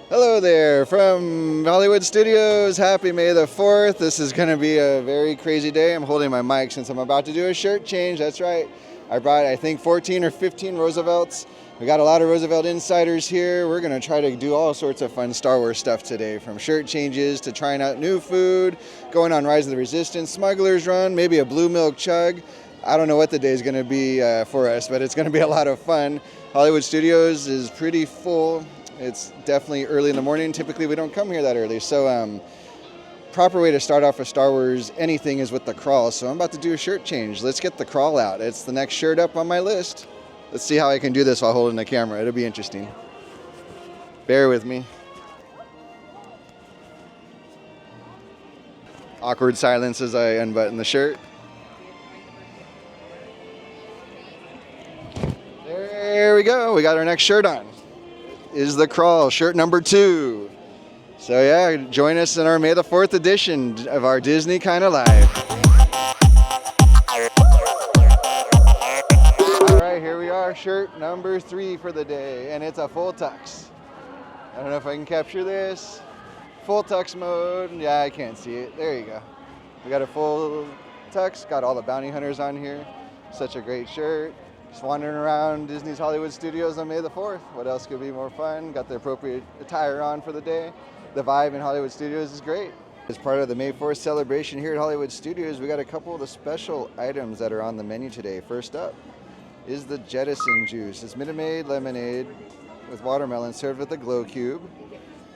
Hello there from Hollywood Studios. Happy May the 4th. This is going to be a very crazy day. I'm holding my mic since I'm about to do a shirt change. That's right. I brought, I think, 14 or 15 Roosevelts. We got a lot of Roosevelt insiders here. We're going to try to do all sorts of fun Star Wars stuff today, from shirt changes to trying out new food, going on Rise of the Resistance, Smugglers Run, maybe a blue milk chug. I don't know what the day is going to be for us, but it's going to be a lot of fun. Hollywood Studios is pretty full. It's definitely early in the morning. Typically, we don't come here that early. So, proper way to start off with Star Wars anything is with the crawl. So I'm about to do a shirt change. Let's get the crawl out. It's the next shirt up on my list. Let's see how I can do this while holding the camera. It'll be interesting. Bear with me. Awkward silence as I unbutton the shirt. There we go. We got our next shirt on. Is the crawl, shirt number 2. So yeah, join us in our May the 4th edition of our Disney Kind of Life. All right, here we are, shirt number 3 for the day, and it's a full tux. I don't know if I can capture this. Full tux mode. Yeah, I can't see it. There you go. We got a full tux, got all the bounty hunters on here. Such a great shirt. Just wandering around Disney's Hollywood Studios on May the 4th. What else could be more fun? Got the appropriate attire on for the day. The vibe in Hollywood Studios is great. As part of the May 4th celebration here at Hollywood Studios, we got a couple of the special items that are on the menu today. First up is the Jettison juice. It's Minute Maid lemonade with watermelon served with a glow cube.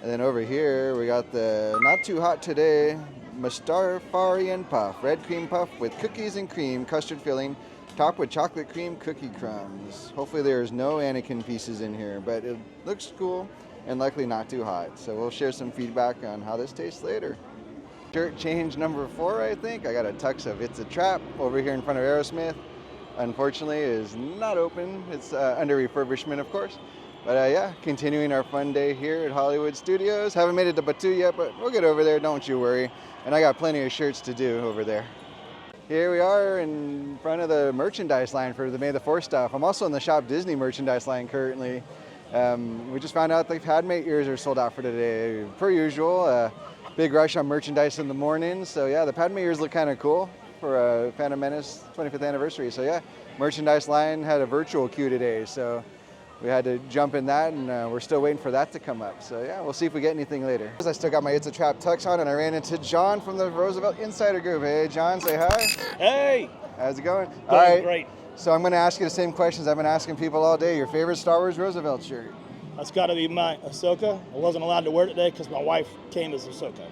And then over here, we got the not too hot today, Mustafarian puff, red cream puff with cookies and cream, custard filling, topped with chocolate cream cookie crumbs. Hopefully there's no Anakin pieces in here, but it looks cool and likely not too hot. So we'll share some feedback on how this tastes later. Shirt change number 4, I think. I got a tux of It's a Trap over here in front of Aerosmith. Unfortunately, it is not open. It's under refurbishment, of course. But yeah, continuing our fun day here at Hollywood Studios. Haven't made it to Batu yet, but we'll get over there, don't you worry. And I got plenty of shirts to do over there. Here we are in front of the merchandise line for the May the 4th stuff. I'm also in the Shop Disney merchandise line currently. We just found out the Padme ears are sold out for today. Per usual, big rush on merchandise in the morning. So yeah, the Padme ears look kind of cool for Phantom Menace 25th anniversary. So yeah, merchandise line had a virtual queue today. So we had to jump in that, and we're still waiting for that to come up. So yeah, we'll see if we get anything later. I still got my It's a Trap tux on, and I ran into John from the Roosevelt Insider Group. Hey, John, say hi. Hey. How's it going? All right. Great. So I'm going to ask you the same questions I've been asking people all day. Your favorite Star Wars Roosevelt shirt? That's got to be my Ahsoka. I wasn't allowed to wear it today because my wife came as Ahsoka.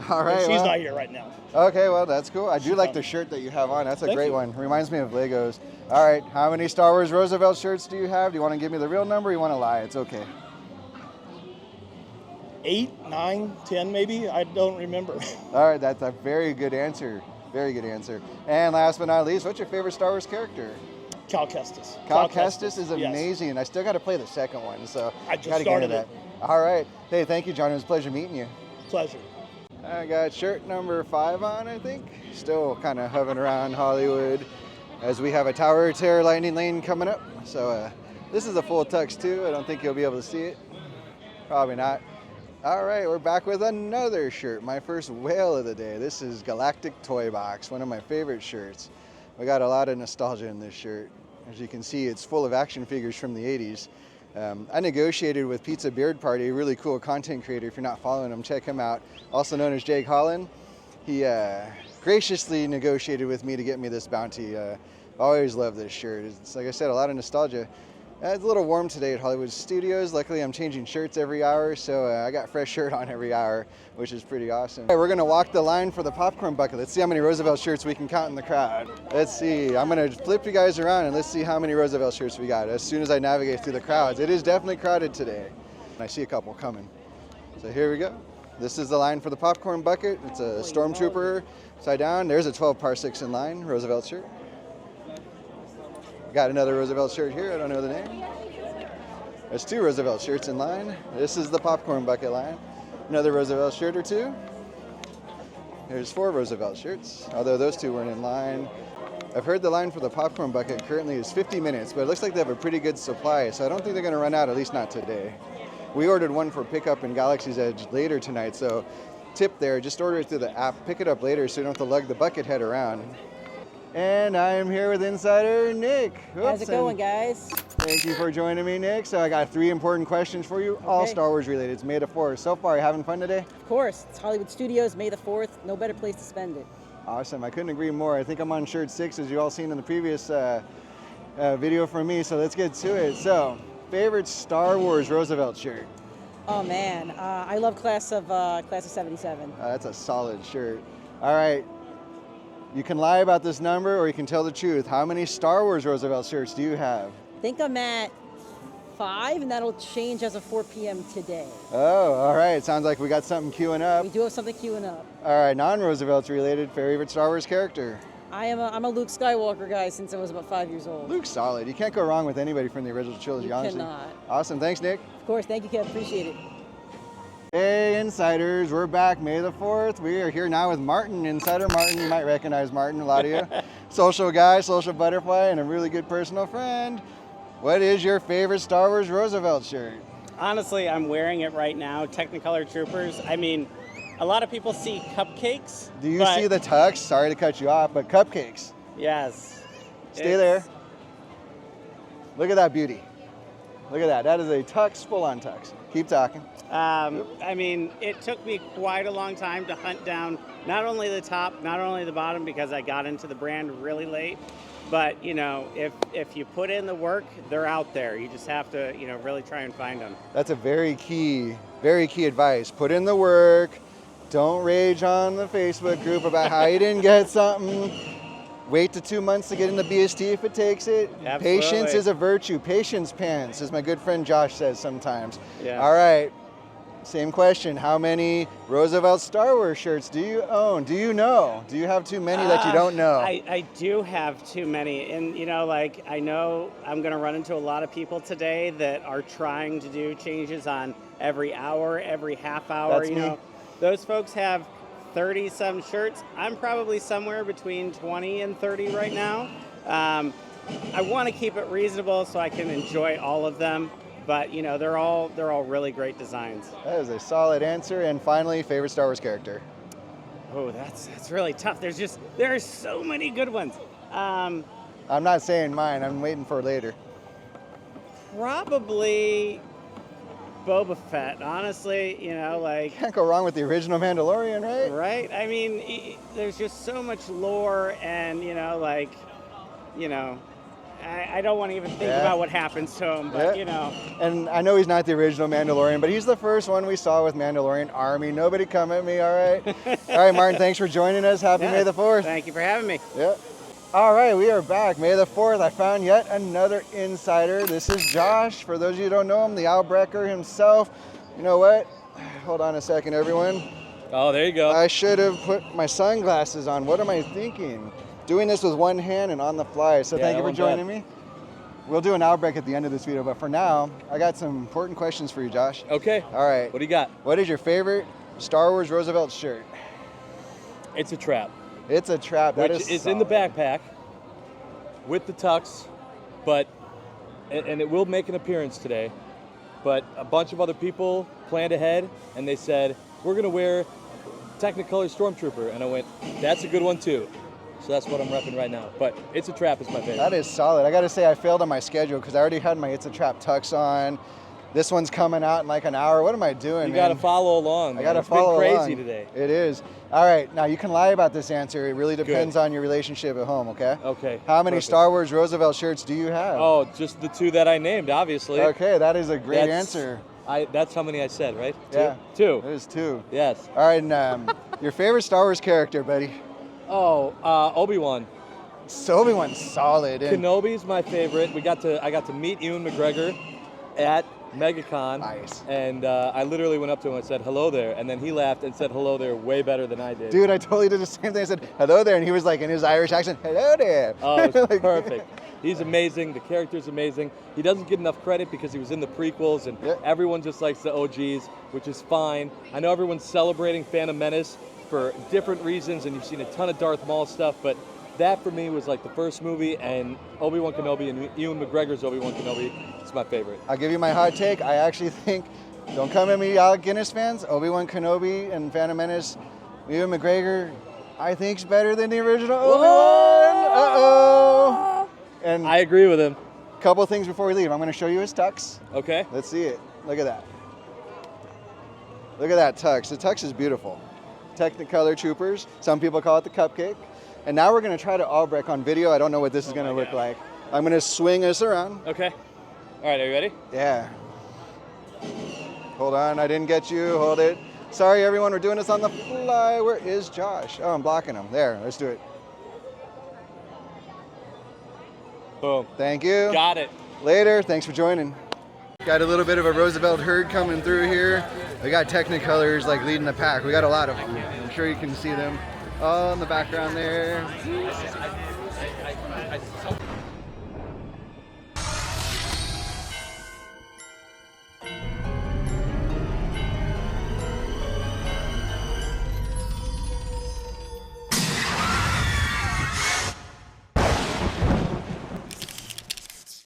All right. And she's not here right now. Okay, well, that's cool. I do like the shirt that you have on. That's a great one. Reminds me of Legos. All right, how many Star Wars Roosevelt shirts do you have? Do you want to give me the real number or you want to lie? It's okay. 8, 9, 10 maybe? I don't remember. All right, that's a very good answer. Very good answer. And last but not least, what's your favorite Star Wars character? Cal Kestis. Cal Kestis is amazing. Yes. I still got to play the second one, so I just got to get into that. it. All right. Hey, thank you, John. It was a pleasure meeting you. Pleasure. I got shirt number 5 on, I think. Still kind of hovering around Hollywood as we have a Tower of Terror lightning lane coming up. So this is a full tux too. I don't think you'll be able to see it. Probably not. All right, we're back with another shirt. My first whale of the day. This is Galactic Toy Box, one of my favorite shirts. We got a lot of nostalgia in this shirt. As you can see, it's full of action figures from the 80s. I negotiated with Pizza Beard Party, a really cool content creator. If you're not following him, check him out. Also known as Jake Holland. He graciously negotiated with me to get me this bounty. Always loved this shirt. It's, like I said, a lot of nostalgia. It's a little warm today at Hollywood Studios. Luckily, I'm changing shirts every hour, so I got fresh shirt on every hour, which is pretty awesome. We're gonna walk the line for the popcorn bucket. Let's see how many Roosevelt shirts we can count in the crowd. Let's see. I'm gonna flip you guys around and let's see how many Roosevelt shirts we got as soon as I navigate through the crowds. It is definitely crowded today. I see a couple coming. So here we go. This is the line for the popcorn bucket. It's a Stormtrooper upside down. There's a 12 parsecs in line, Roosevelt shirt. Got another Roosevelt shirt here. I don't know the name. There's 2 Roosevelt shirts in line. This is the popcorn bucket line. Another Roosevelt shirt or 2. There's 4 Roosevelt shirts, although those 2 weren't in line. I've heard the line for the popcorn bucket currently is 50 minutes, but it looks like they have a pretty good supply, so I don't think they're going to run out, at least not today. We ordered one for pickup in Galaxy's Edge later tonight, so tip there, just order it through the app, pick it up later so you don't have to lug the bucket head around. And I am here with Insider Nick. How's it going, guys? Thank you for joining me, Nick. So I got 3 important questions for you, all Star Wars related. It's May the 4th. So far, you having fun today? Of course. It's Hollywood Studios, May the 4th. No better place to spend it. Awesome. I couldn't agree more. I think I'm on shirt 6, as you all seen in the previous video from me. So let's get to it. So, favorite Star Wars Roosevelt shirt? Oh man, I love class of 77. That's a solid shirt. All right. You can lie about this number or you can tell the truth. How many Star Wars Roosevelt shirts do you have? I think I'm at 5, and that'll change as of 4 p.m. today. Oh, all right. Sounds like we got something queuing up. We do have something queuing up. All right, non-Roosevelt's related, favorite Star Wars character? I'm a Luke Skywalker guy since I was about 5 years old. Luke's solid. You can't go wrong with anybody from the original trilogy, honestly. You cannot. Awesome. Thanks, Nick. Of course. Thank you, Kev. Appreciate it. Hey, Insiders. We're back May the 4th. We are here now with Martin, Insider Martin. You might recognize Martin, a lot of you. Social guy, social butterfly, and a really good personal friend. What is your favorite Star Wars Roosevelt shirt? Honestly, I'm wearing it right now. Technicolor Troopers. I mean, a lot of people see cupcakes. Do you see the tux? Sorry to cut you off, but cupcakes. Yes. Stay there. Look at that beauty. Look at that. That is a tux, full-on tux. Keep talking. I mean, it took me quite a long time to hunt down not only the top, not only the bottom, because I got into the brand really late. But, you know, if you put in the work, they're out there. You just have to, you know, really try and find them. That's a very key advice. Put in the work. Don't rage on the Facebook group about how you didn't get something. Wait to 2 months to get in the BST if it takes it. Absolutely. Patience is a virtue. Patience pants, as my good friend Josh says sometimes. Yes. All right. Same question. How many Roosevelt Star Wars shirts do you own? Do you know? Do you have too many that you don't know? I do have too many. And, you know, like, I know I'm going to run into a lot of people today that are trying to do changes on every hour, every half hour. That's you me. know, those folks have 30-some shirts. I'm probably somewhere between 20 and 30 right now. I want to keep it reasonable so I can enjoy all of them. But, you know, they're all really great designs. That is a solid answer. And finally, favorite Star Wars character? Oh, that's really tough. There are so many good ones. I'm not saying mine. I'm waiting for later. Probably Boba Fett, honestly, you know, like... Can't go wrong with the original Mandalorian, right? Right? I mean, there's just so much lore and, you know, like, you know... I don't want to even think about what happens to him, but, you know. And I know he's not the original Mandalorian, but he's the first one we saw with Mandalorian Army. Nobody come at me, all right? All right, Martin, thanks for joining us. Happy May the 4th. Thank you for having me. Yep. All right, we are back. May the 4th. I found yet another insider. This is Josh. For those of you who don't know him, the Outbreaker himself. You know what? Hold on a second, everyone. Oh, there you go. I should have put my sunglasses on. What am I thinking? Doing this with one hand and on the fly. So thank you for joining me. We'll do an outbreak at the end of this video, but for now, I got some important questions for you, Josh. Okay. All right. What do you got? What is your favorite Star Wars Roosevelt shirt? It's a trap. It's a trap. That is in the backpack with the tux, but and it will make an appearance today. But a bunch of other people planned ahead, and they said we're gonna wear Technicolor Stormtrooper, and I went, that's a good one too. So that's what I'm repping right now. But It's a Trap is my favorite. That is solid. I got to say I failed on my schedule because I already had my It's a Trap tux on. This one's coming out in like an hour. What am I doing, You got to follow along. I got to It's follow been along. crazy today. It is. All right. Now, you can lie about this answer. It really depends on your relationship at home, okay? Okay. How many perfect. Star Wars Roosevelt shirts do you have? Oh, just the 2 that I named, obviously. Okay, that is a great answer. That's how many I said, right? 2? Yeah. 2. It is 2. Yes. All right, and your favorite Star Wars character, buddy? Oh, Obi-Wan. So Obi-Wan's solid. And Kenobi's my favorite. I got to meet Ewan McGregor at MegaCon. Nice. And I literally went up to him and said, hello there. And then he laughed and said hello there way better than I did. Dude, I totally did the same thing. I said, hello there. And he was like, in his Irish accent, hello there. Oh, it was Like- perfect. He's amazing. The character's amazing. He doesn't get enough credit because he was in the prequels, and everyone just likes the OGs, which is fine. I know everyone's celebrating Phantom Menace for different reasons, and you've seen a ton of Darth Maul stuff, but that for me was like the first movie, and Obi-Wan Kenobi and Ewan McGregor's Obi-Wan Kenobi is my favorite. I'll give you my hot take. I actually think Don't come at me, Alec Guinness fans. Obi-Wan Kenobi and Phantom Menace. Ewan McGregor, I think's better than the original Obi-Wan. Uh-oh. And I agree with him. couple things before we leave. I'm going to show you his tux. Okay. Let's see it. Look at that. Look at that tux. The tux is beautiful. Technicolor Troopers. Some people call it the cupcake. And now we're going to try to Albrecht on video. I don't know what this is going to look like. I'm going to swing us around. Okay. All right, are you ready? Yeah. Hold on, I didn't get you. Hold it. Sorry, everyone, we're doing this on the fly. Where is Josh? Oh, I'm blocking him. There, let's do it. Boom. Thank you. Got it. Later. Thanks for joining. Got a little bit of a Roosevelt herd coming through here. We got Technicolors like leading the pack. We got a lot of them. I'm sure you can see them all in the background there.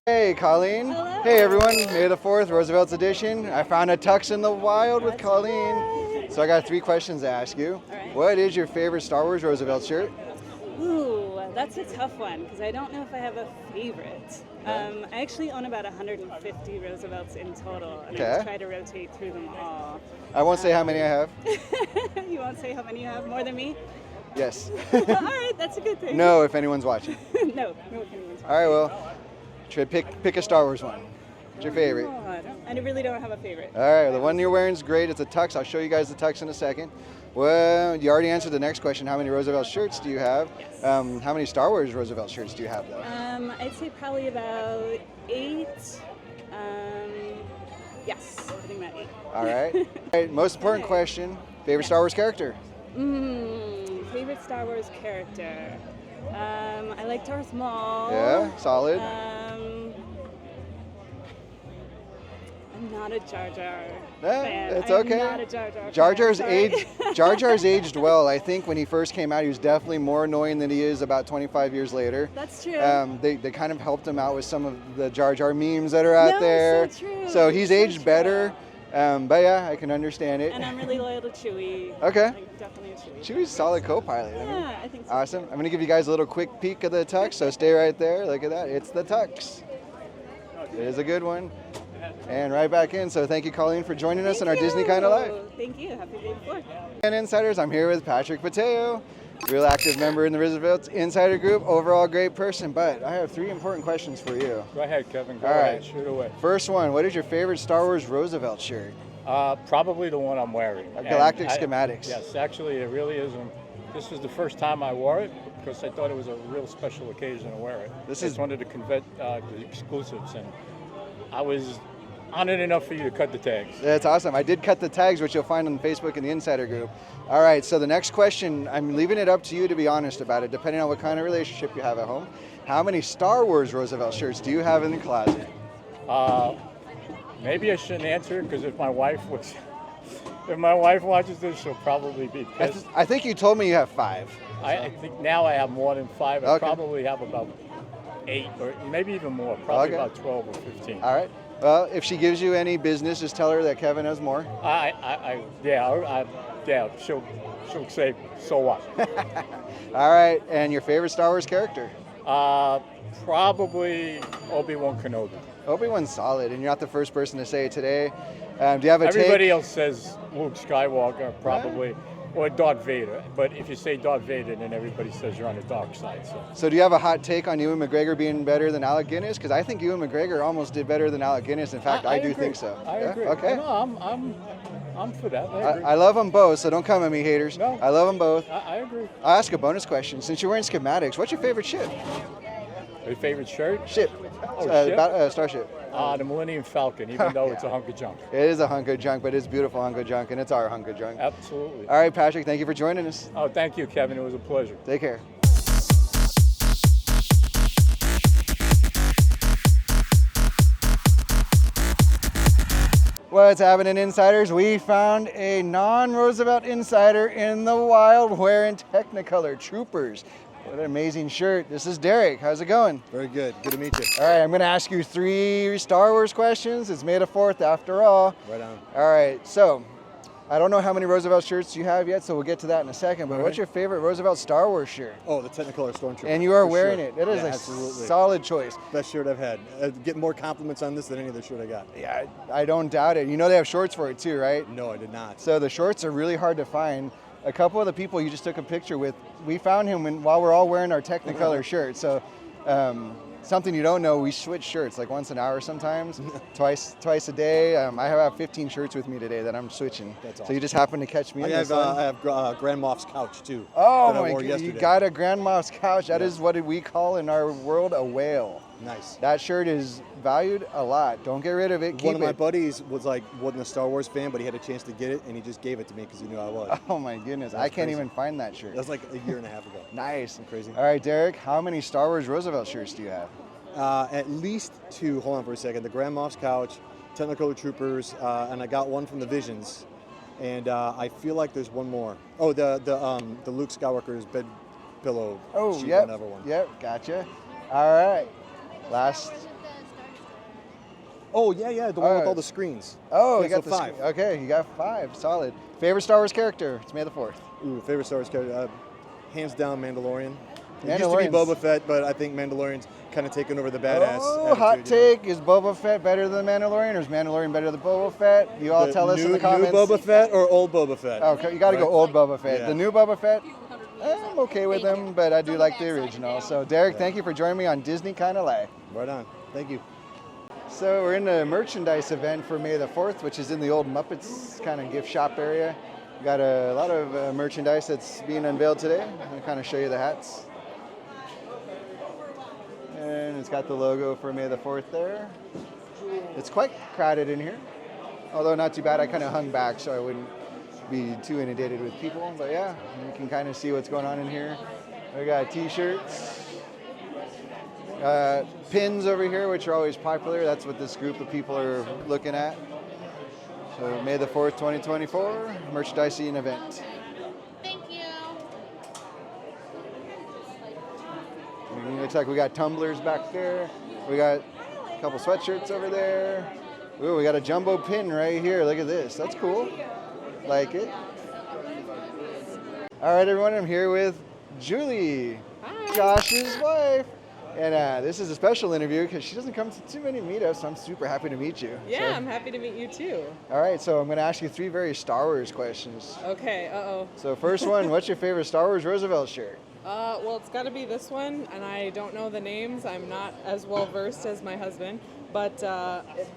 Hey, Colleen. Hello. Hey, everyone. May the 4th, Roosevelt's edition. I found a tux in the wild with Colleen. So I got 3 questions to ask you. All right. What is your favorite Star Wars Roosevelt shirt? Ooh, that's a tough one because I don't know if I have a favorite. I actually own about 150 Roosevelts in total, and Okay. I try to rotate through them all. I won't say how many I have. You won't say how many you have? More than me? Yes. All right, that's a good thing. No, if anyone's watching. no anyone's All right, well, try pick a Star Wars one. What's your favorite? I really don't have a favorite. All right, the one you're wearing is great. It's a tux. I'll show you guys the tux in a second. Well, you already answered the next question. How many Roosevelt shirts do you have? Yes. How many Star Wars Roosevelt shirts do you have, though? I'd say probably about 8. Yes, I think about 8. All right. All right. Most important question. Favorite Star Wars character? Favorite Star Wars character? I like Darth Maul. Yeah, solid. I'm not a Jar Jar Yeah, fan. it's I'm okay. not a Jar Jar Jar fan, Jar's sorry. Jar Jar's aged well. I think when he first came out, he was definitely more annoying than he is about 25 years later. That's true. They kind of helped him out with some of the Jar Jar memes that are out No, there. so true. So he's So aged true. better. But yeah, I can understand it. And I'm really loyal to Chewie. Okay. Like, definitely a Chewie. Chewie's a solid co-pilot. I mean. Yeah, I think so. Awesome. I'm gonna give you guys a little quick peek of the tux, so stay right there. Look at that. It's the tux. It is a good one. And right back in. So thank you, Colleen, for joining us in our Disney Kind of Life. Thank you. Happy day before. And Insiders, I'm here with Patrick Pateo, real active member in the Roosevelt Insider Group, overall great person. But I have 3 important questions for you. Go ahead, Kevin. Go All ahead. right. Shoot away. First one, what is your favorite Star Wars Roosevelt shirt? Probably the one I'm wearing. Galactic And Schematics. Yes, actually, it really is. This was the first time I wore it because I thought it was a real special occasion to wear it. This I is- just wanted to convert the exclusives, and I was honored enough for you to cut the tags. That's awesome. I did cut the tags, which you'll find on Facebook in the Insider Group. All right, so the next question, I'm leaving it up to you to be honest about it, depending on what kind of relationship you have at home. How many Star Wars Roosevelt shirts do you have in the closet? Maybe I shouldn't answer because if my wife watches this, she'll probably be pissed. I think you told me you have 5. I think now I have more than 5. I Okay. probably have about 8 or maybe even more. Probably Okay. about 12 or 15. All right. Well, if she gives you any business, just tell her that Kevin has more. She'll say, so what? All right, and your favorite Star Wars character? Probably Obi-Wan Kenobi. Obi-Wan's solid, and you're not the first person to say it today. Do you have a Everybody take? else says Luke Skywalker, probably, or Darth Vader. But if you say Darth Vader, then everybody says you're on the dark side. So do you have a hot take on Ewan McGregor being better than Alec Guinness? Because I think Ewan McGregor almost did better than Alec Guinness. In fact, I do agree. think so. I Yeah? agree. Okay. No, I'm for that. I agree. I love them both, so don't come at me, haters. No. I love them both. I agree. I'll ask a bonus question. Since you're wearing schematics, what's your favorite ship? Your favorite shirt? Ship. Ship? Starship. The Millennium Falcon, even though it's a hunk of junk. It is a hunk of junk, but it's beautiful hunk of junk, and it's our hunk of junk. Absolutely. All right, Patrick, thank you for joining us. Oh, thank you, Kevin. It was a pleasure. Take care. What's happening, Insiders? We found a non-Roosevelt insider in the wild wearing Technicolor Troopers. What an amazing shirt. This is Derek. How's it going? Very good. Good to meet you. All right, I'm going to ask you 3 Star Wars questions. It's May the 4th after all. Right on. All right, so I don't know how many Roosevelt shirts you have yet, so we'll get to that in a second, but All what's right. your favorite Roosevelt Star Wars shirt? Oh, the Technicolor Stormtrooper. And you are for wearing sure. it. It is Yeah, a absolutely. solid choice. Best shirt I've had. Get more compliments on this than any other shirt I got. Yeah, I don't doubt it. You know they have shorts for it too, right? No, I did not. So the shorts are really hard to find. A couple of the people you just took a picture with, we found him while we're all wearing our Technicolor shirts. So something you don't know, we switch shirts like once an hour sometimes, twice a day. I have 15 shirts with me today that I'm switching. That's So awesome. you just happen to catch me in I this have one. Grand Moff's couch too. Oh that I my wore god, yesterday. you got a grandma's couch. That Yeah. is what we call in our world a whale. Nice. That shirt is valued a lot. Don't get rid of it. Keep One of my it. buddies wasn't a Star Wars fan, but he had a chance to get it, and he just gave it to me because he knew I was. Oh my goodness, That's I can't crazy. even find that shirt. That was like a year and a half ago. Nice. Isn't crazy? All right, Derek, how many Star Wars Roosevelt shirts do you have? At least 2. Hold on for a second. The Grand Moff's couch, Technicolor Troopers, and I got one from the Visions, and I feel like there's one more. Oh, the Luke Skywalker's bed pillow. Oh, sheet, yep. whatever one. Yep, gotcha. All right. Last. Oh yeah, the one with all the screens. Oh, Yeah, you got so the 5. Okay, you got 5. Solid. Favorite Star Wars character? It's May the 4th. Ooh, favorite Star Wars character? Hands down, Mandalorian. It used to be Mandalorian's- Boba Fett, but I think Mandalorian's kind of taken over the badass. Oh, hot attitude, you know. take. Is Boba Fett better than Mandalorian, or is Mandalorian better than Boba Fett? You all tell us in the comments. New Boba Fett or old Boba Fett? Okay, you got to go Right? old Boba Fett. Yeah. The new Boba Fett, I'm okay with him, but I do like the original. So, Derek, thank you for joining me on Disney Kinda Life. Right on. Thank you. So we're in the merchandise event for May the 4th, which is in the old Muppets kind of gift shop area. We got a lot of merchandise that's being unveiled today. I'll kind of show you the hats. And it's got the logo for May the 4th there. It's quite crowded in here, although not too bad. I kind of hung back so I wouldn't be too inundated with people. But yeah, you can kind of see what's going on in here. We got t-shirts. Pins over here, which are always popular. That's what this group of people are looking at. So May the 4th, 2024, merchandising event. Thank you. It looks like we got tumblers back there. We got a couple sweatshirts over there. Ooh, we got a jumbo pin right here. Look at this. That's cool. Like it. All right, everyone. I'm here with Julie, Josh's wife. And this is a special interview because she doesn't come to too many meetups, so I'm super happy to meet you. Yeah, So- I'm happy to meet you too. All right, so I'm going to ask you 3 very Star Wars questions. Okay, So first one, what's your favorite Star Wars Roosevelt shirt? well, it's got to be this one, and I don't know the names. I'm not as well versed as my husband, but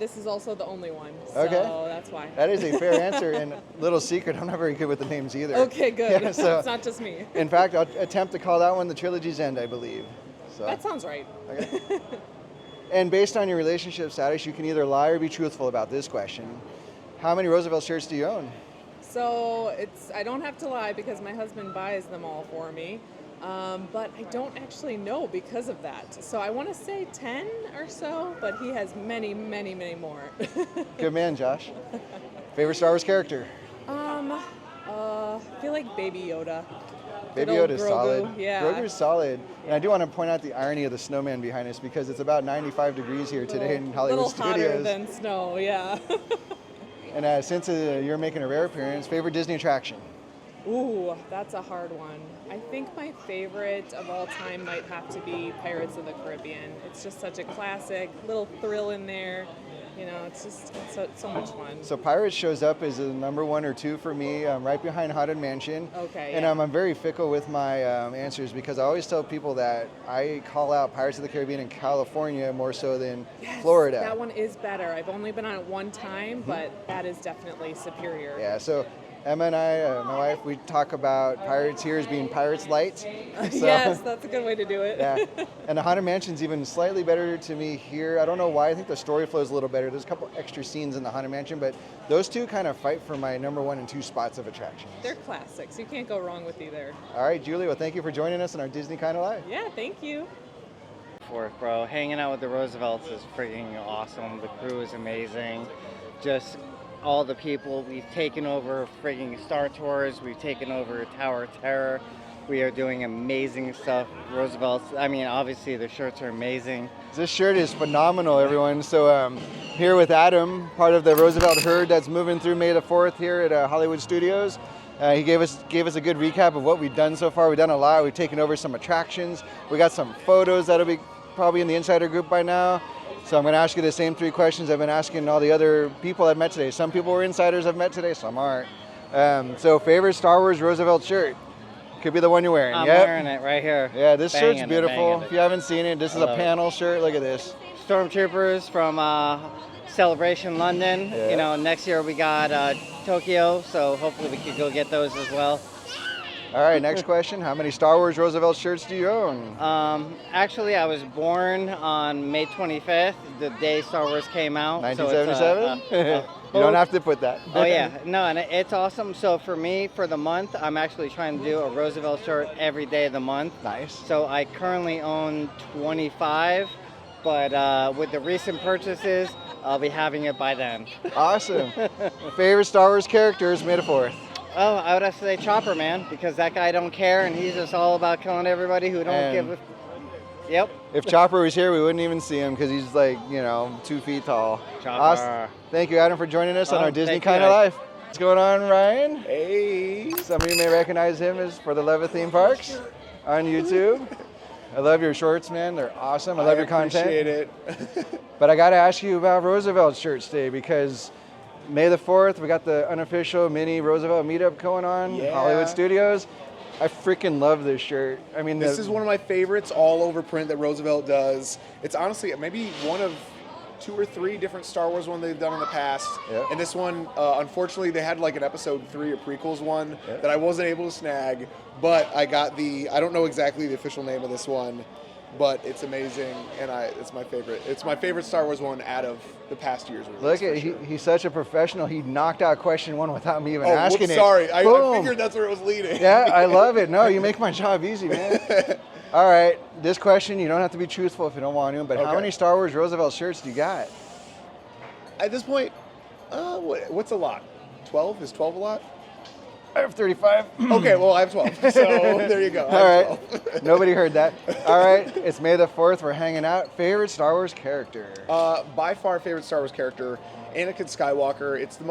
this is also the only one. So Okay. that's why. That is a fair answer, and little secret, I'm not very good with the names either. Okay, good. Yeah, so, It's not just me. in fact, I'll attempt to call that one the trilogy's end, I believe. So, That sounds right. okay. And based on your relationship status, you can either lie or be truthful about this question. How many Roosevelt shirts do you own? So I don't have to lie because my husband buys them all for me. But I don't actually know because of that. So I want to say 10 or so, but he has many, many, many more. Good man, Josh. Favorite Star Wars character? I feel like Baby Yoda. Baby Good old Yoda's Grogu, solid. yeah. Grogu's solid. And I do want to point out the irony of the snowman behind us because it's about 95 degrees here today in Hollywood little hotter Studios. than snow, yeah. And since you're making a rare appearance, favorite Disney attraction? Ooh, that's a hard one. I think my favorite of all time might have to be Pirates of the Caribbean. It's just such a classic, little thrill in there. You know, it's just so much fun. So Pirates shows up as a number 1 or 2 for me, right behind Haunted Mansion. Okay, And yeah. I'm very fickle with my answers because I always tell people that I call out Pirates of the Caribbean in California more so than Florida. That one is better. I've only been on it one time, but that is definitely superior. Yeah, so Emma and I, my wife, we talk about Pirates here as being Pirates Light. So, Yes, that's a good way to do it. Yeah, and the Haunted Mansion's even slightly better to me here. I don't know why. I think the story flows a little better. There's a couple extra scenes in the Haunted Mansion, but those two kind of fight for my number 1 and 2 spots of attractions. They're classics. You can't go wrong with either. All right, Julie, well, thank you for joining us on our Disney Kinda Live. Yeah, thank you. Fourth, bro. Hanging out with the Roosevelts is freaking awesome. The crew is amazing. Just all the people. We've taken over frigging Star Tours. We've taken over Tower of Terror. We are doing amazing stuff. Roosevelt's, I mean, obviously the shirts are amazing. This shirt is phenomenal, everyone. So here with Adam, part of the Roosevelt herd that's moving through May the 4th here at Hollywood Studios. He gave us a good recap of what we've done so far. We've done a lot. We've taken over some attractions. We got some photos that'll be probably in the insider group by now. So I'm going to ask you the same 3 questions I've been asking all the other people I've met today. Some people were insiders I've met today, some aren't. So favorite Star Wars Roosevelt shirt? Could be the one you're wearing. I'm yep. wearing it right here. Yeah, this Banging shirt's beautiful. it. If you haven't seen it, this is a panel shirt. Look at this. Stormtroopers from Celebration London. Yeah. You know, next year we got Tokyo, so hopefully we could go get those as well. All right, next question. How many Star Wars Roosevelt shirts do you own? Actually, I was born on May 25th, the day Star Wars came out. 1977? You don't have to put that. Oh yeah, no, and it's awesome. So for me, for the month, I'm actually trying to do a Roosevelt shirt every day of the month. Nice. So I currently own 25, but with the recent purchases, I'll be having it by then. Awesome. Favorite Star Wars characters, May the 4th? Oh, I would have to say Chopper, man, because that guy don't care, and he's just all about killing everybody who don't give a... Yep. If Chopper was here, we wouldn't even see him because he's like, 2 feet tall. Chopper. Awesome. Thank you, Adam, for joining us on our Disney thank you, Kind of guys. Life. What's going on, Ryan? Hey. Some of you may recognize him as For the Love of Theme Parks on YouTube. I love your shorts, man. They're awesome. I love your content. Appreciate it. But I got to ask you about Roosevelt shirts today because May the 4th, we got the unofficial mini Roosevelt Meetup going on, Yeah. Hollywood Studios. I freaking love this shirt. I mean, This is one of my favorites, all over print that Roosevelt does. It's honestly maybe one of 2 or 3 different Star Wars ones they've done in the past. Yep. And this one, unfortunately, they had like an episode 3 or prequels one that I wasn't able to snag, but I got I don't know exactly the official name of this one, but it's amazing, and it's my favorite. It's my favorite Star Wars one out of the past year's release. Look at he's such a professional. He knocked out question 1 without me even Oh, asking whoops, it. sorry. I Boom. figured that's where it was leading. Yeah, I love it. No, you make my job easy, man. All right, this question, you don't have to be truthful if you don't want to, but how Okay. many Star Wars Roosevelt shirts do you got? At this point, what's a lot? 12? Is 12 a lot? I have 35. Okay, well, I have 12. So there you go. All right. Nobody heard that. All right. It's May the 4th. We're hanging out. Favorite Star Wars character? By far, favorite Star Wars character, Anakin Skywalker. It's the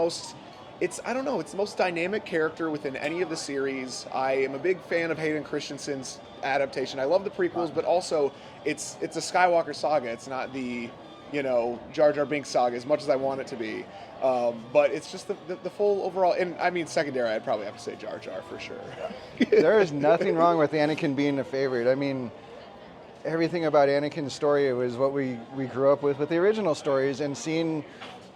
most dynamic character within any of the series. I am a big fan of Hayden Christensen's adaptation. I love the prequels, but also it's a Skywalker saga. It's not the, Jar Jar Binks saga as much as I want it to be. But it's just the full overall, and I mean secondary, I'd probably have to say Jar Jar for sure. There is nothing wrong with Anakin being a favorite. I mean, everything about Anakin's story was what we grew up with the original stories, and seeing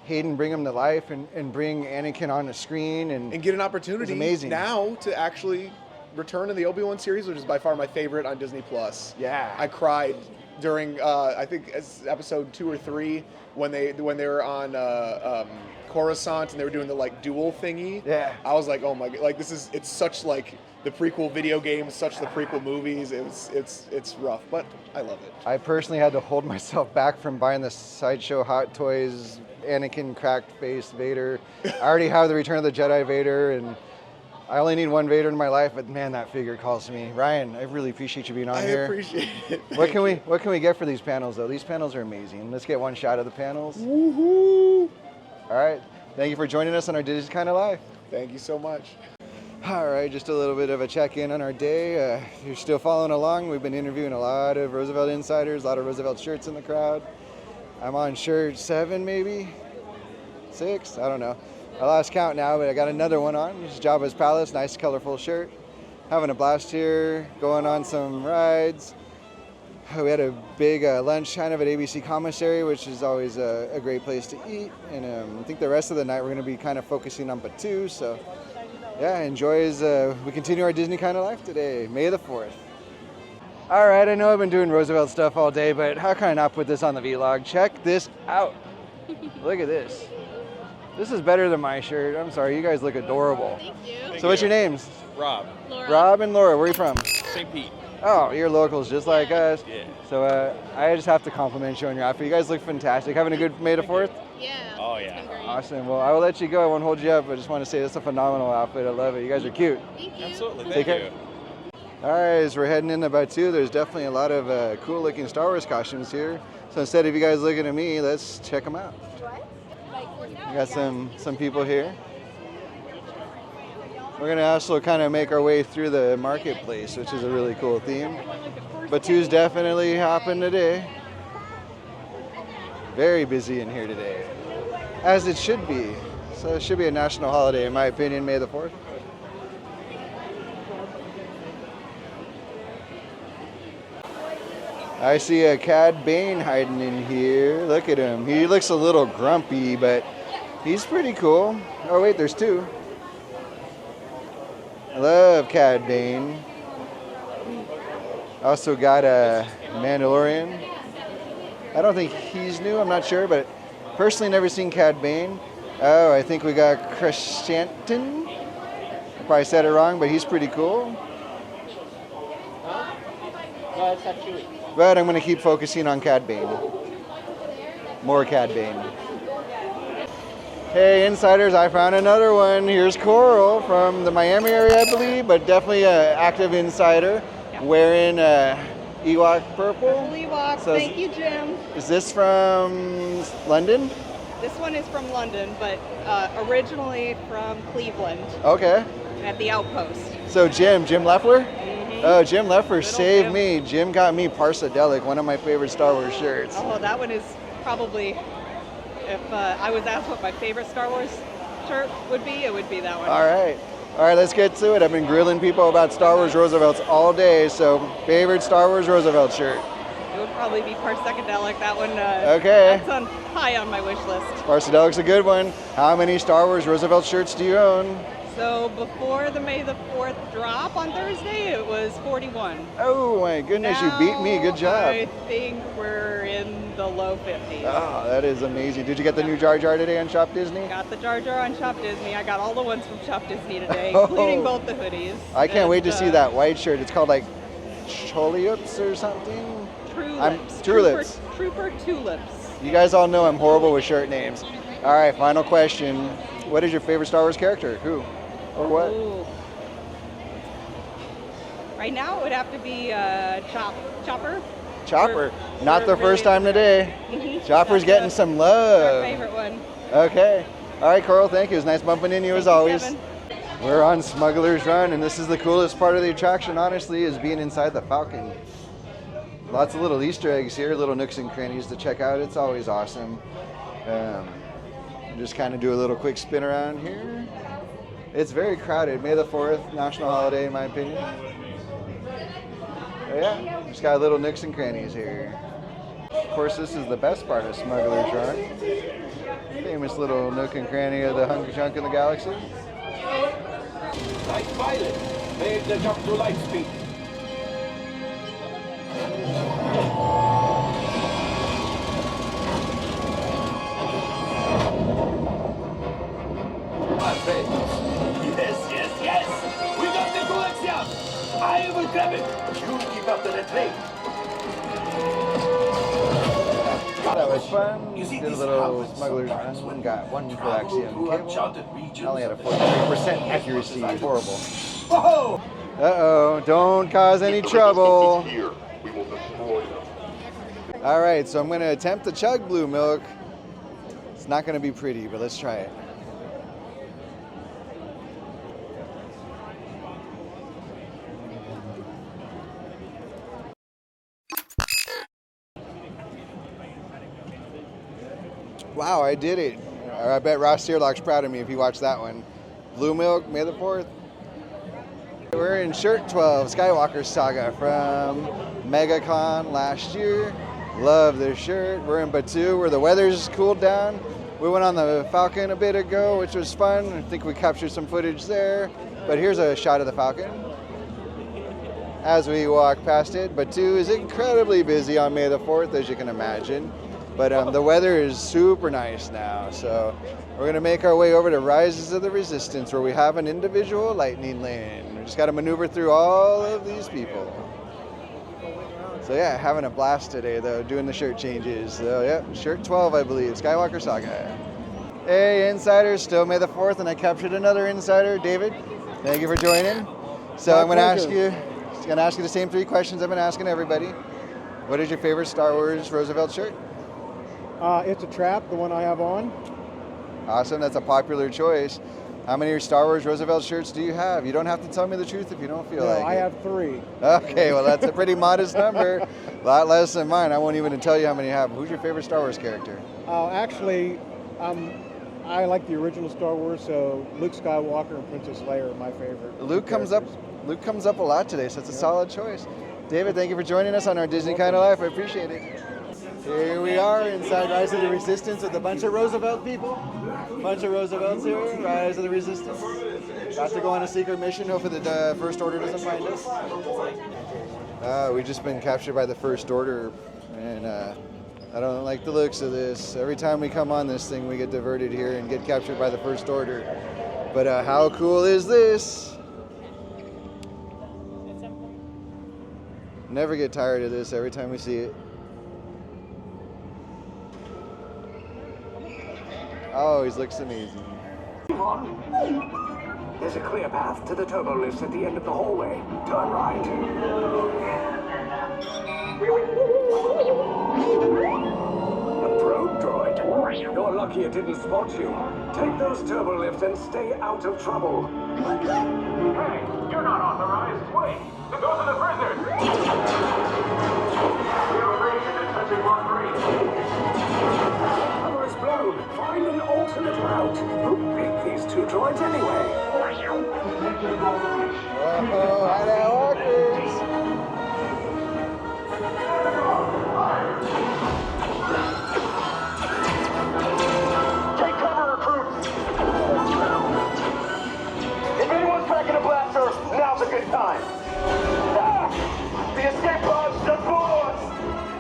Hayden bring him to life and bring Anakin on the screen and get an opportunity amazing. Now to actually return in the Obi-Wan series, which is by far my favorite on Disney Plus. Yeah. I cried during I think episode 2 or 3 when they were on Coruscant and they were doing the duel thingy. Yeah. I was like, oh my god, it's such like the prequel video games, such the prequel movies. It's rough, but I love it. I personally had to hold myself back from buying the Sideshow Hot Toys Anakin cracked face Vader. I already have the Return of the Jedi Vader, and I only need one Vader in my life, but man, that figure calls to me. Ryan, I really appreciate you being on here. I appreciate it. What can we get for these panels though? These panels are amazing. Let's get one shot of the panels. Woohoo! All right. Thank you for joining us on our Disney Kind of Life. Thank you so much. All right, just a little bit of a check-in on our day. You're still following along. We've been interviewing a lot of Roosevelt insiders, a lot of Roosevelt shirts in the crowd. I'm on shirt 7, maybe 6. I don't know. I lost count now, but I got another one on. It's Jabba's Palace, nice colorful shirt. Having a blast here, going on some rides. We had a big lunch kind of at ABC Commissary, which is always a great place to eat. And I think the rest of the night we're going to be kind of focusing on Batu. So yeah, enjoy as we continue our Disney kind of life today, May the 4th. All right, I know I've been doing Roosevelt stuff all day, but how can I not put this on the vlog? Check this out. Look at this. This is better than my shirt. I'm sorry, you guys look adorable. Thank you. So what's your names? Rob. Laura. Rob and Laura, where are you from? St. Pete. Oh, you're locals just like us. Yeah. So I just have to compliment you on your outfit. You guys look fantastic. Having a good May the 4th? Yeah. Oh yeah. Awesome. Well, I will let you go. I won't hold you up. I just want to say it's a phenomenal outfit. I love it. You guys are cute. Thank you. Absolutely. Take care. All right, as we're heading into Batu, there's definitely a lot of cool looking Star Wars costumes here. So instead of you guys looking at me, let's check them out. We got some people here. We're gonna also kind of make our way through the marketplace, which is a really cool theme. Batu's definitely hopping today. Very busy in here today, as it should be. So it should be a national holiday, in my opinion, May the 4th. I see a Cad Bane hiding in here. Look at him. He looks a little grumpy, but he's pretty cool. Oh wait, there's two. I love Cad Bane. Also got a Mandalorian. I don't think he's new, I'm not sure, but personally never seen Cad Bane. Oh, I think we got Christianton. I probably said it wrong, but he's pretty cool. No, it's not Chewie. But I'm going to keep focusing on Cad Bane. More Cad Bane. Hey, insiders, I found another one. Here's Coral from the Miami area, I believe, but definitely an active insider wearing Ewok purple. Ewok, So thank you, Jim. Is this from London? This one is from London, but originally from Cleveland Okay. at the Outpost. So Jim Leffler? Oh, Jim Leffler saved me. Jim got me Parsadelic, one of my favorite Star Wars shirts. Oh, that one is probably, if I was asked what my favorite Star Wars shirt would be, it would be that one. All right, let's get to it. I've been grilling people about Star Wars Roosevelts all day, so favorite Star Wars Roosevelt shirt? It would probably be Parsadelic. That one, Okay. that's high on my wish list. Parsadelic's a good one. How many Star Wars Roosevelt shirts do you own? So before the May the 4th drop on Thursday, it was 41. Oh my goodness, you beat me. Good job. I think we're in the low 50s. Oh, that is amazing. Did you get the new Jar Jar today on Shop Disney? Got the Jar Jar on Shop Disney. I got all the ones from Shop Disney today, Oh. including both the hoodies. I can't wait to see that white shirt. It's called like Choliups or something? Tulips. Tulips. Trooper Tulips. You guys all know I'm horrible with shirt names. All right, final question. What is your favorite Star Wars character? Who? Or what? Ooh. Right now, it would have to be Chopper. Chopper. We're Not the really first time today. Mhm. Chopper's That's getting some love. Our favorite one. Okay. All right, Coral, thank you. It was nice bumping into you as always. Kevin. We're on Smugglers Run, and this is the coolest part of the attraction, honestly, is being inside the Falcon. Lots of little Easter eggs here, little nooks and crannies to check out. It's always awesome. Just kind of do a little quick spin around here. It's very crowded. May the 4th, national holiday, in my opinion. Oh, yeah, just got little nooks and crannies here. Of course, this is the best part of Smugglers Run. Famous little nook and cranny of the hungry chunk in the galaxy. Light pilot, make the jump to light speed. Yes! We got the collection! I will grab it! You keep up the red plate. That was fun. Did a little Smugglers Run. Got one coaxium cable. Only had a 43% accuracy. Horrible. Uh-oh, don't cause any trouble. All right, so I'm going to attempt to chug blue milk. It's not going to be pretty, but let's try it. Wow, I did it. I bet Ross Searlock's proud of me if he watched that one. Blue milk, May the 4th. We're in Shirt 12, Skywalker Saga from MegaCon last year. Love this shirt. We're in Batu where the weather's cooled down. We went on the Falcon a bit ago, which was fun. I think we captured some footage there. But here's a shot of the Falcon as we walk past it. Batu is incredibly busy on May the 4th, as you can imagine. But the weather is super nice now, so we're going to make our way over to Rises of the Resistance, where we have an individual lightning lane. We just got to maneuver through all of these people. So yeah, having a blast today though, doing the shirt changes. So yeah, shirt 12 I believe, Skywalker Saga. Hey insiders, still May the 4th, and I captured another insider, David. Thank you for joining. So I'm gonna ask you the same 3 questions I've been asking everybody. What is your favorite Star Wars Roosevelt shirt? It's a trap, the one I have on. Awesome, that's a popular choice. How many Star Wars Roosevelt shirts do you have? You don't have to tell me the truth if you don't feel like it. I have 3. Okay, well that's a pretty modest number. A lot less than mine. I won't even tell you how many you have. Who's your favorite Star Wars character? Actually, I like the original Star Wars, so Luke Skywalker and Princess Leia are my favorite. Luke comes up a lot today, so it's a solid choice. David, thank you for joining us on our Disney Kind of Life. I appreciate it. Here we are inside Rise of the Resistance with a bunch of Roosevelt people. Bunch of Roosevelts here, Rise of the Resistance. About to go on a secret mission. Hopefully the First Order doesn't find us. We've just been captured by the First Order, and I don't like the looks of this. Every time we come on this thing, we get diverted here and get captured by the First Order. But how cool is this? Never get tired of this every time we see it. Always looks amazing. There's a clear path to the turbo lifts at the end of the hallway. Turn right. A probe droid. You're lucky it didn't spot you. Take those turbo lifts and stay out of trouble. Hey, you're not authorized. Wait, those are the prisoners. We have a breach in touching Mark 3. Cover is blown. Find an alternate route. Who picked these 2 droids anyway? Oh, hideout walkers! Take cover, recruits. If anyone's packing a blaster, now's a good time. Ah! The escape pods just blew us.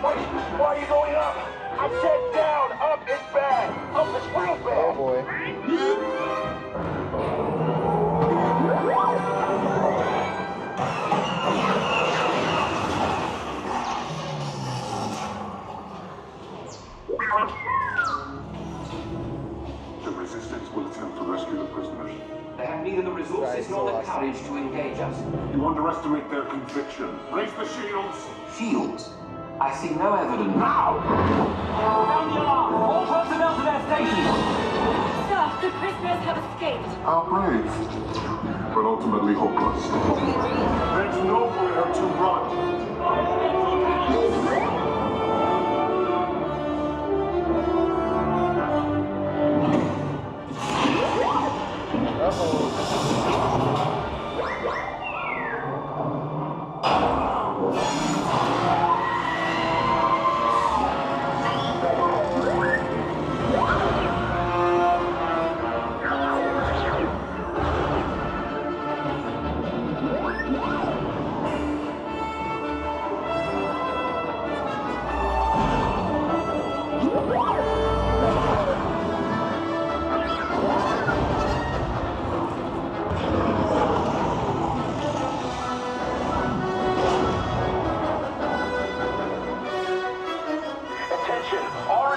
Wait, why are you going up? I said down. Up is bad. Up is real bad. Oh boy. The Resistance will attempt to rescue the prisoners. They have neither the resources nor the courage to engage us. You underestimate their conviction. Raise the shields. Shields? I see no evidence. Now! Sound the alarm! All personnel to their stations! Sir, the prisoners have escaped. How brave, but ultimately hopeless. There's nowhere to run.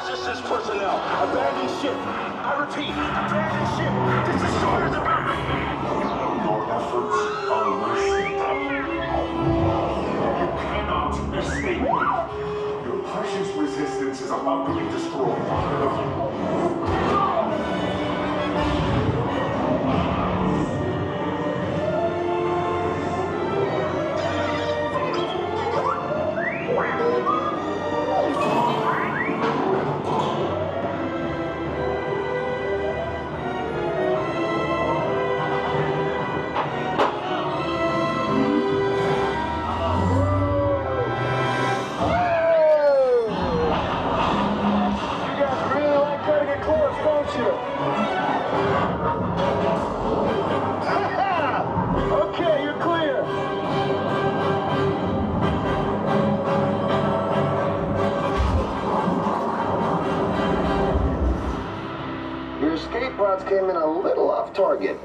Resistance personnel, abandon ship. I repeat, abandon ship. This destroyer is about. Your efforts are wasted. You cannot escape me. Your precious resistance is about to be destroyed. Okay, you're clear. Your escape pods came in a little off target.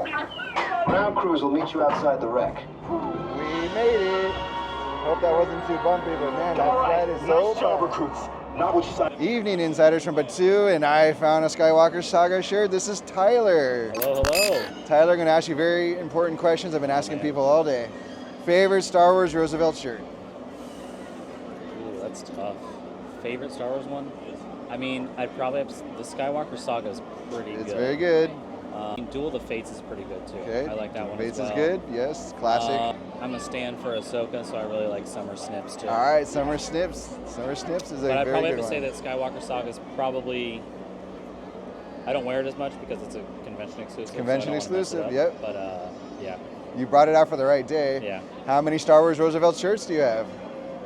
Ground crews will meet you outside the wreck. We made it. Hope that wasn't too bumpy, but man, that is so fun. Recruits. Not what you signed. Evening, insiders from Batu, and I found a Skywalker Saga shirt. This is Tyler. Hello, hello. Tyler, I'm going to ask you very important questions I've been asking people all day. Favorite Star Wars Roosevelt shirt? Ooh, that's tough. Favorite Star Wars one? I mean, I'd probably have the Skywalker Saga is pretty good. It's very good. Duel of the Fates is pretty good too. Okay. I like that one Fates as well. is good. Yes, classic. I'm a stand for Ahsoka, so I really like Summer Snips too. All right, Summer Snips. Summer Snips is a But I very probably good have to say one. that Skywalker Saga is probably. I don't wear it as much because it's a convention exclusive. Convention so I don't wanna mess it exclusive, up, yep. But yeah. You brought it out for the right day. Yeah. How many Star Wars Roosevelt shirts do you have?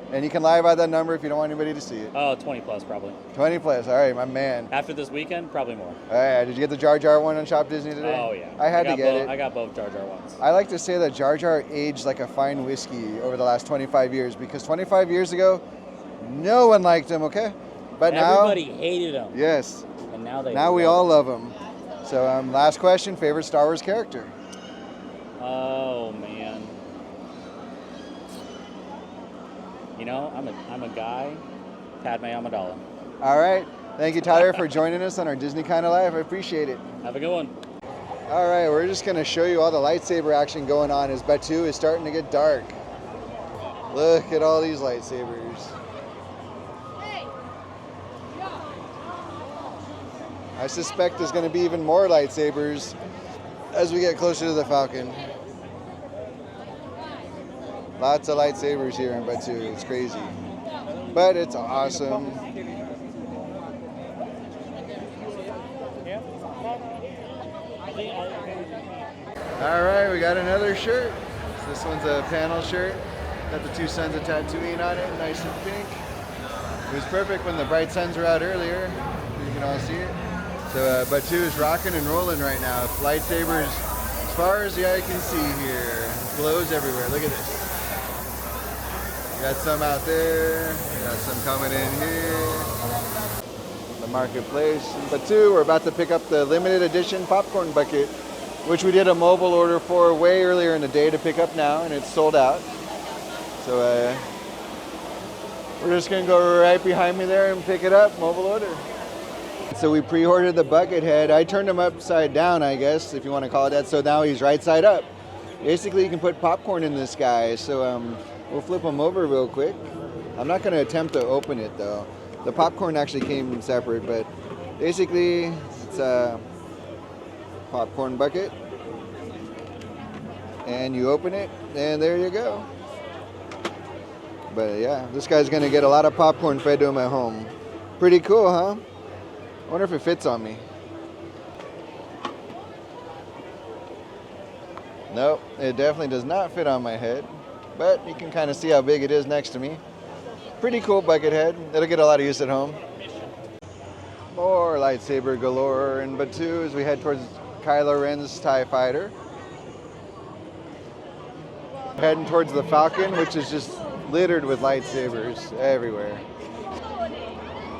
And you can lie about that number if you don't want anybody to see it. Oh, 20 plus probably. 20 plus. All right, my man. After this weekend, probably more. All right. Did you get the Jar Jar one on Shop Disney today? Oh yeah. I had to get it. I got both Jar Jar ones. I like to say that Jar Jar aged like a fine whiskey over the last 25 years because 25 years ago, no one liked him, okay? But Everybody hated him. Yes. And now they we all love him. So last question, favorite Star Wars character? Oh man. You know, I'm a guy, Padme Amidala. All right. Thank you, Tyler, for joining us on our Disney Kind of Life. I appreciate it. Have a good one. All right, we're just going to show you all the lightsaber action going on as Batu is starting to get dark. Look at all these lightsabers. I suspect there's going to be even more lightsabers as we get closer to the Falcon. Lots of lightsabers here in Batu. It's crazy. But it's awesome. All right, we got another shirt. This one's a panel shirt. Got the two suns of Tatooine on it, nice and pink. It was perfect when the bright suns were out earlier. You can all see it. So Batu is rocking and rolling right now. Lightsabers as far as the eye can see here. Glows everywhere. Look at this. Got some out there. Got some coming in here. The marketplace in Batu. We're about to pick up the limited edition popcorn bucket, which we did a mobile order for way earlier in the day to pick up now, and it's sold out. So we're just gonna go right behind me there and pick it up, mobile order. So we pre-ordered the bucket head. I turned him upside down, I guess, if you want to call it that. So now he's right side up. Basically, you can put popcorn in this guy. So we'll flip him over real quick. I'm not gonna attempt to open it though. The popcorn actually came separate, but basically it's a popcorn bucket. And you open it, and there you go. But yeah, this guy's gonna get a lot of popcorn fed to him at home. Pretty cool, huh? I wonder if it fits on me. Nope, it definitely does not fit on my head. But you can kind of see how big it is next to me. Pretty cool bucket head. It'll get a lot of use at home. More lightsaber galore in Batu as we head towards Kylo Ren's TIE Fighter. Heading towards the Falcon, which is just littered with lightsabers everywhere.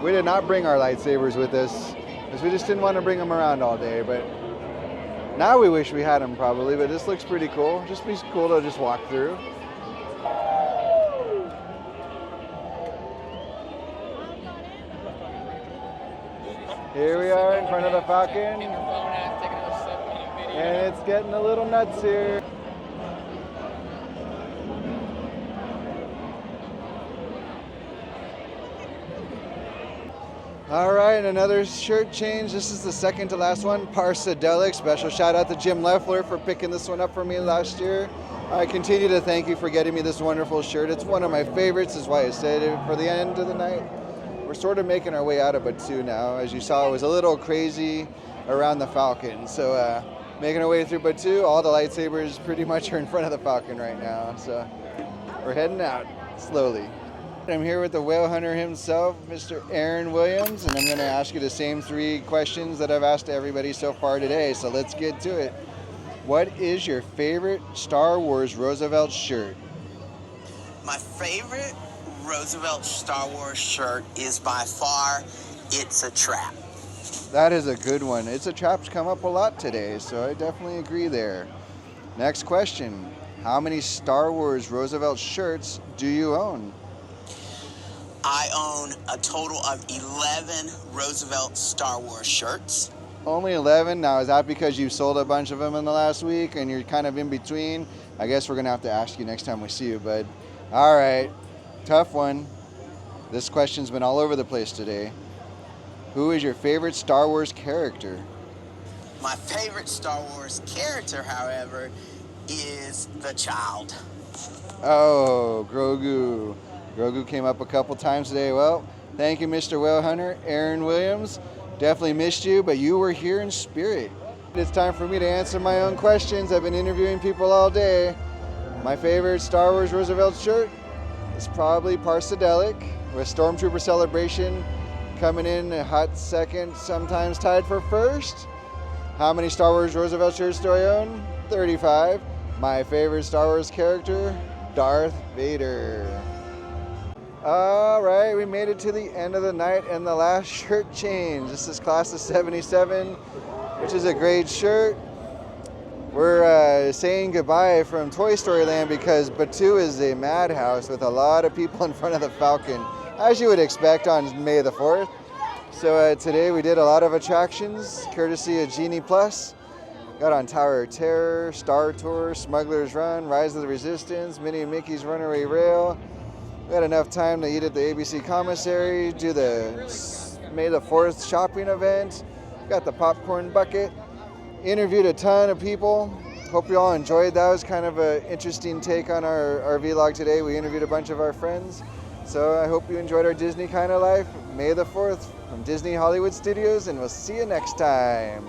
We did not bring our lightsabers with us because we just didn't want to bring them around all day, but now we wish we had them probably, but this looks pretty cool. Just be cool to just walk through. Here we are in front of the Falcon, and it's getting a little nuts here. All right, another shirt change. This is the second to last one, Parsadelic. Special shout out to Jim Leffler for picking this one up for me last year. I continue to thank you for getting me this wonderful shirt. It's one of my favorites, is why I said it for the end of the night. We're sort of making our way out of Batu now. As you saw, it was a little crazy around the Falcon. So making our way through Batu, all the lightsabers pretty much are in front of the Falcon right now. So we're heading out slowly. I'm here with the whale hunter himself, Mr. Aaron Williams, and I'm going to ask you the same three questions that I've asked everybody so far today. So let's get to it. What is your favorite Star Wars Roosevelt shirt? My favorite Roosevelt Star Wars shirt is by far It's a Trap. That is a good one. It's a Trap's come up a lot today, so I definitely agree there. Next question. How many Star Wars Roosevelt shirts do you own? I own a total of 11 Roosevelt Star Wars shirts. Only 11? Now, is that because you sold a bunch of them in the last week and you're kind of in between? I guess we're going to have to ask you next time we see you, bud. All right. Tough one. This question's been all over the place today. Who is your favorite Star Wars character? My favorite Star Wars character, however, is the child. Oh, Grogu. Grogu came up a couple times today. Well, thank you, Mr. Whale Hunter, Aaron Williams. Definitely missed you, but you were here in spirit. It's time for me to answer my own questions. I've been interviewing people all day. My favorite Star Wars Roosevelt shirt is probably Parsadelic, with Stormtrooper Celebration coming in a hot second, sometimes tied for first. How many Star Wars Roosevelt shirts do I own? 35. My favorite Star Wars character, Darth Vader. All right, we made it to the end of the night and the last shirt change. This is class of 77, which is a great shirt. We're saying goodbye from Toy Story Land because Batuu is a madhouse with a lot of people in front of the Falcon, as you would expect on May the 4th. So today we did a lot of attractions, courtesy of Genie Plus. Got on Tower of Terror, Star Tour, Smugglers Run, Rise of the Resistance, Minnie and Mickey's Runaway Rail. We had enough time to eat at the ABC Commissary, do the May the 4th shopping event, got the popcorn bucket, interviewed a ton of people. Hope you all enjoyed that. It was kind of an interesting take on our vlog today. We interviewed a bunch of our friends. So I hope you enjoyed our Disney Kind of Life, May the 4th from Disney Hollywood Studios, and we'll see you next time.